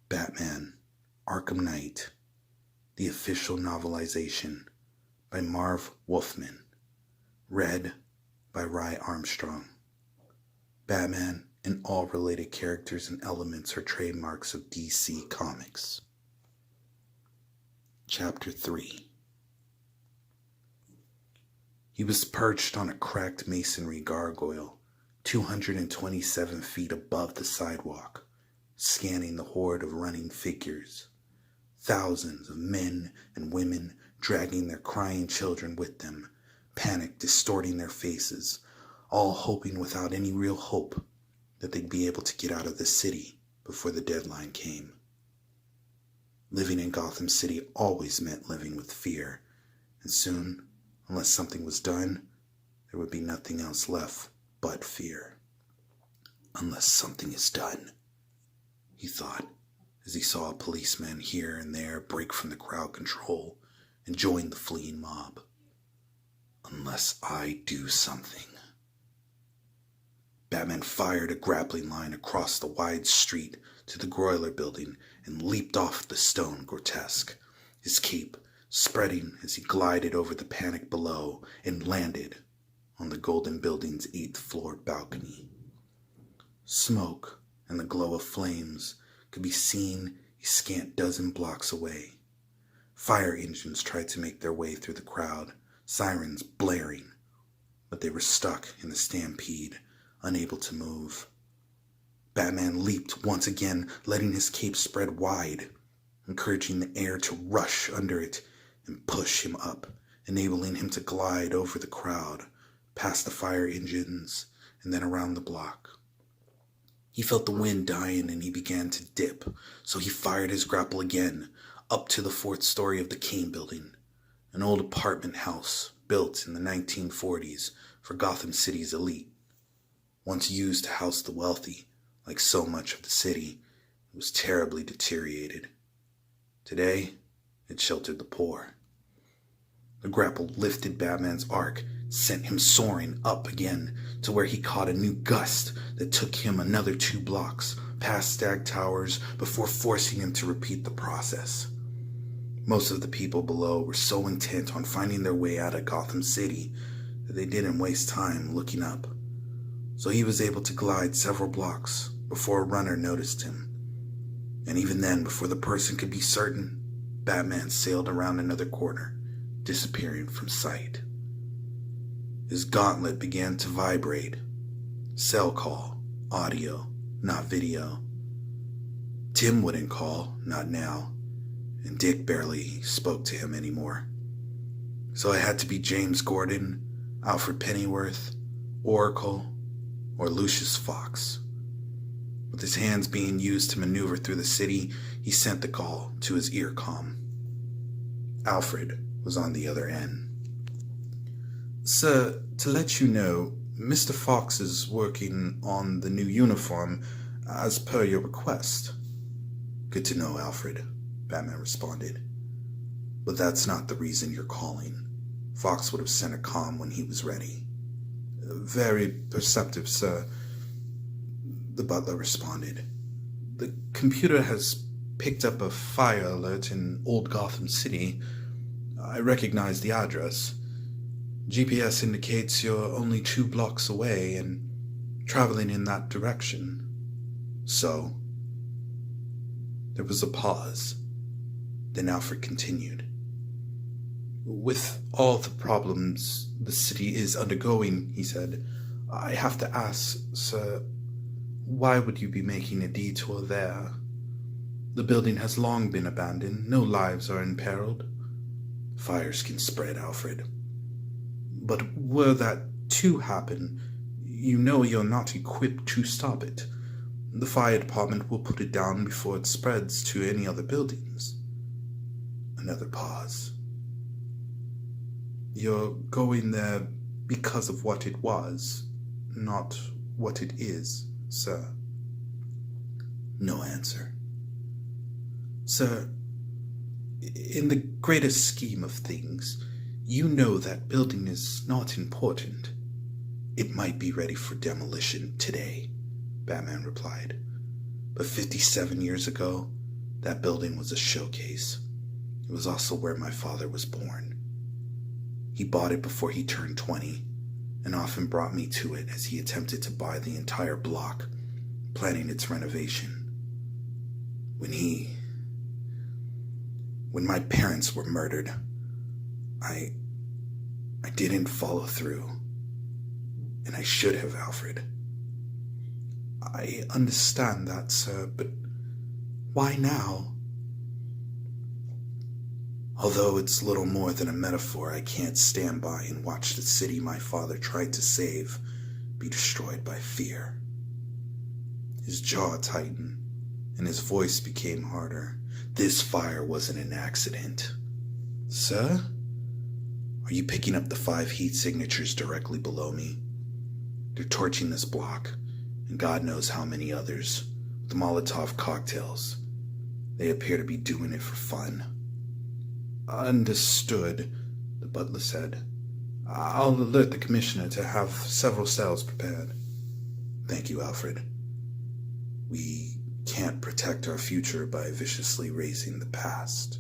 Batman, Arkham Knight, the official novelization by Marv Wolfman, read by Ry Armstrong. Batman and all related characters and elements are trademarks of DC Comics. Chapter 3. He was perched on a cracked masonry gargoyle, 227 feet above the sidewalk, scanning the horde of running figures. Thousands of men and women dragging their crying children with them, panic distorting their faces, all hoping without any real hope that they'd be able to get out of the city before the deadline came. Living in Gotham City always meant living with fear, and soon, unless something was done, there would be nothing else left but fear. Unless something is done, he thought, as he saw a policeman here and there break from the crowd control and join the fleeing mob. Unless I do something. Batman fired a grappling line across the wide street to the Groyler building and leaped off the stone grotesque, his cape spreading as he glided over the panic below and landed on the Golden Building's 8th floor balcony. Smoke and the glow of flames could be seen a scant dozen blocks away. Fire engines tried to make their way through the crowd, sirens blaring, but they were stuck in the stampede, unable to move. Batman leaped once again, letting his cape spread wide, encouraging the air to rush under it and push him up, enabling him to glide over the crowd, past the fire engines, and then around the block. He felt the wind dying and he began to dip, so he fired his grapple again, up to the 4th story of the Kane Building, an old apartment house built in the 1940s for Gotham City's elite. Once used to house the wealthy, like so much of the city, it was terribly deteriorated. Today, it sheltered the poor. The grapple lifted Batman's arc, sent him soaring up again to where he caught a new gust that took him another 2 blocks past Stag Towers before forcing him to repeat the process. Most of the people below were so intent on finding their way out of Gotham City that they didn't waste time looking up. So he was able to glide several blocks before a runner noticed him. And even then, before the person could be certain, Batman sailed around another corner, disappearing from sight. His gauntlet began to vibrate. Cell call, audio, not video. Tim wouldn't call, not now, and Dick barely spoke to him anymore. So it had to be James Gordon, Alfred Pennyworth, Oracle, or Lucius Fox. With his hands being used to maneuver through the city, he sent the call to his earcom. Alfred was on the other end. Sir, to let you know, Mr. Fox is working on the new uniform as per your request. Good to know, Alfred, Batman responded. But that's not the reason you're calling. Fox would have sent a comm when he was ready. Very perceptive, sir, the butler responded. The computer has picked up a fire alert in Old Gotham City. I recognize the address. GPS indicates you're only 2 blocks away and traveling in that direction. So, there was a pause. Then Alfred continued. With all the problems the city is undergoing, he said, I have to ask, sir, why would you be making a detour there? The building has long been abandoned. No lives are imperiled. Fires can spread, Alfred. But were that to happen, you know you're not equipped to stop it. The fire department will put it down before it spreads to any other buildings. Another pause. You're going there because of what it was, not what it is, sir. No answer. Sir, in the greater scheme of things, you know that building is not important. It might be ready for demolition today, Batman replied. But 57 years ago, That building was a showcase. It was also where my father was born. He bought it before he turned 20, and often brought me to it as he attempted to buy the entire block, planning its renovation. When my parents were murdered, I didn't follow through, and I should have, Alfred. I understand that, sir, but why now? Although it's little more than a metaphor, I can't stand by and watch the city my father tried to save be destroyed by fear. His jaw tightened, and his voice became harder. This fire wasn't an accident. Sir? Are you picking up the 5 heat signatures directly below me? They're torching this block, and God knows how many others, with Molotov cocktails. They appear to be doing it for fun. Understood, the butler said. I'll alert the commissioner to have several cells prepared. Thank you, Alfred. We can't protect our future by viciously raising the past.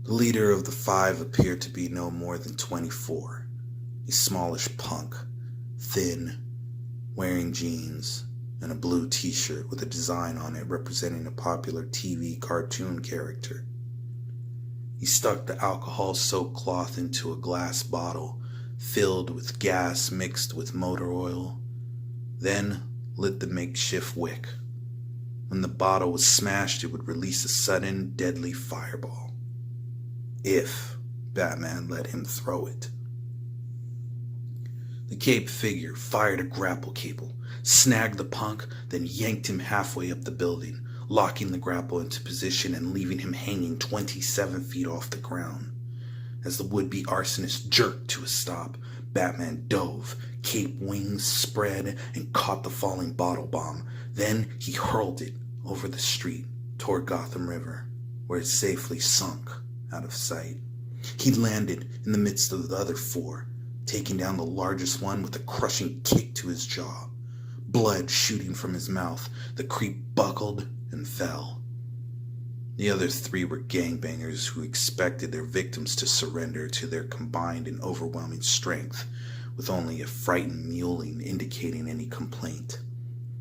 The leader of the 5 appeared to be no more than 24, a smallish punk, thin, wearing jeans and a blue t-shirt with a design on it representing a popular TV cartoon character. He stuck the alcohol-soaked cloth into a glass bottle filled with gas mixed with motor oil, then lit the makeshift wick. When the bottle was smashed, it would release a sudden, deadly fireball. If Batman let him throw it. The caped figure fired a grapple cable, snagged the punk, then yanked him halfway up the building, locking the grapple into position and leaving him hanging 27 feet off the ground. As the would-be arsonist jerked to a stop, Batman dove, cape wings spread, and caught the falling bottle bomb. Then he hurled it over the street toward Gotham River, where it safely sunk out of sight. He landed in the midst of the other 4, taking down the largest one with a crushing kick to his jaw. Blood shooting from his mouth, the creep buckled and fell. The other 3 were gangbangers who expected their victims to surrender to their combined and overwhelming strength, with only a frightened mewling indicating any complaint.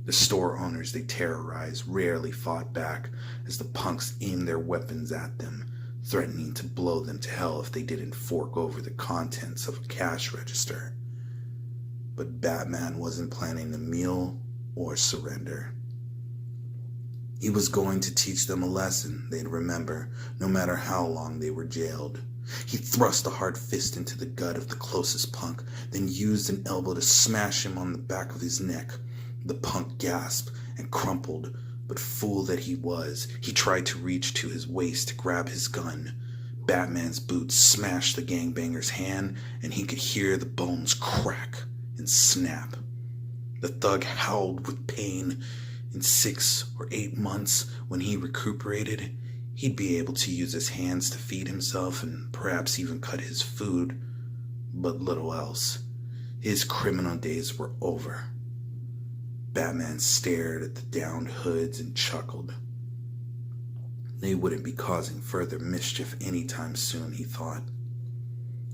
The store owners they terrorized rarely fought back as the punks aimed their weapons at them, threatening to blow them to hell if they didn't fork over the contents of a cash register. But Batman wasn't planning to kneel or surrender. He was going to teach them a lesson they'd remember, no matter how long they were jailed. He thrust a hard fist into the gut of the closest punk, then used an elbow to smash him on the back of his neck. The punk gasped and crumpled, but fool that he was, he tried to reach to his waist to grab his gun. Batman's boots smashed the gangbanger's hand, and he could hear the bones crack and snap. The thug howled with pain. In 6 or 8 months, when he recuperated, he'd be able to use his hands to feed himself and perhaps even cut his food, but little else. His criminal days were over. Batman stared at the downed hoods and chuckled. They wouldn't be causing further mischief anytime soon, he thought.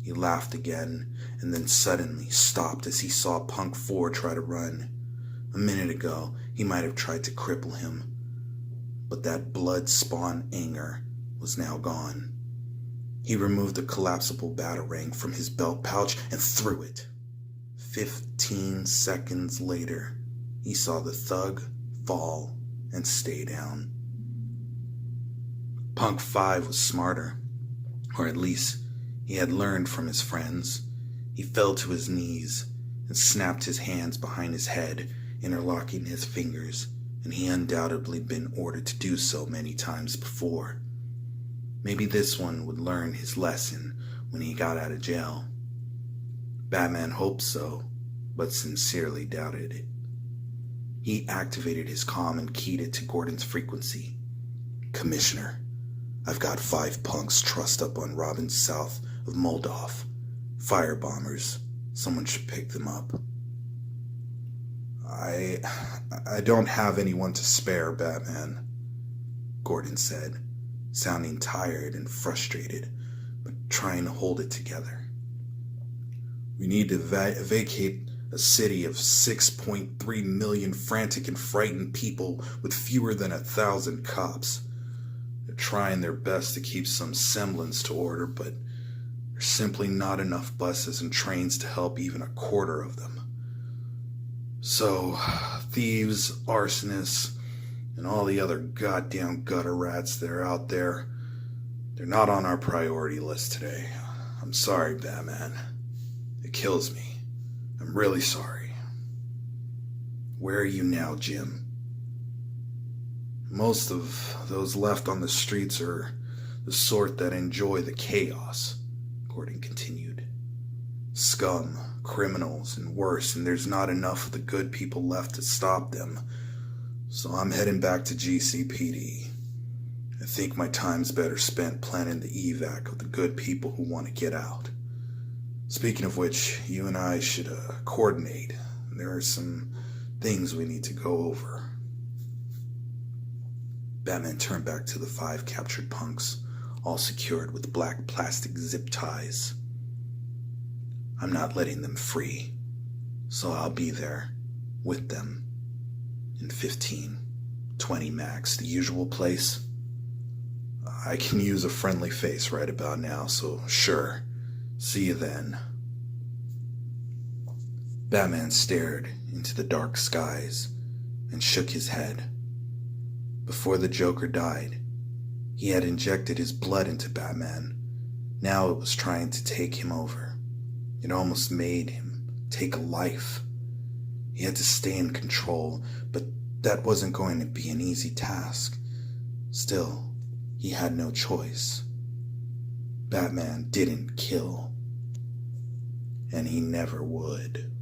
He laughed again, and then suddenly stopped as he saw Punk 4 try to run. A minute ago, he might have tried to cripple him, but that blood-spawned anger was now gone. He removed the collapsible batarang from his belt pouch and threw it. 15 seconds later, he saw the thug fall and stay down. Punk 5 was smarter, or at least he had learned from his friends. He fell to his knees and snapped his hands behind his head, interlocking his fingers, and he undoubtedly been ordered to do so many times before. Maybe this one would learn his lesson when he got out of jail. Batman hoped so, but sincerely doubted it. He activated his comm and keyed it to Gordon's frequency. Commissioner, I've got 5 punks trussed up on Robin's south of Moldoff. Firebombers. Someone should pick them up. I don't have anyone to spare, Batman, Gordon said, sounding tired and frustrated, but trying to hold it together. We need to vacate a city of 6.3 million frantic and frightened people with fewer than 1,000 cops. They're trying their best to keep some semblance to order, but there's simply not enough buses and trains to help even a quarter of them. So, thieves, arsonists, and all the other goddamn gutter rats that are out there, they're not on our priority list today. I'm sorry, Batman. It kills me. I'm really sorry. Where are you now, Jim? Most of those left on the streets are the sort that enjoy the chaos, Gordon continued. Scum, criminals, and worse, and there's not enough of the good people left to stop them. So I'm heading back to GCPD. I think my time's better spent planning the evac of the good people who want to get out. Speaking of which, you and I should coordinate. There are some things we need to go over. Batman turned back to the 5 captured punks, all secured with black plastic zip ties. I'm not letting them free, so I'll be there with them in 15, 20 max, the usual place. I can use a friendly face right about now, so sure, see you then. Batman stared into the dark skies and shook his head. Before the Joker died, he had injected his blood into Batman. Now it was trying to take him over. It almost made him take a life. He had to stay in control, but that wasn't going to be an easy task. Still, he had no choice. Batman didn't kill, and he never would.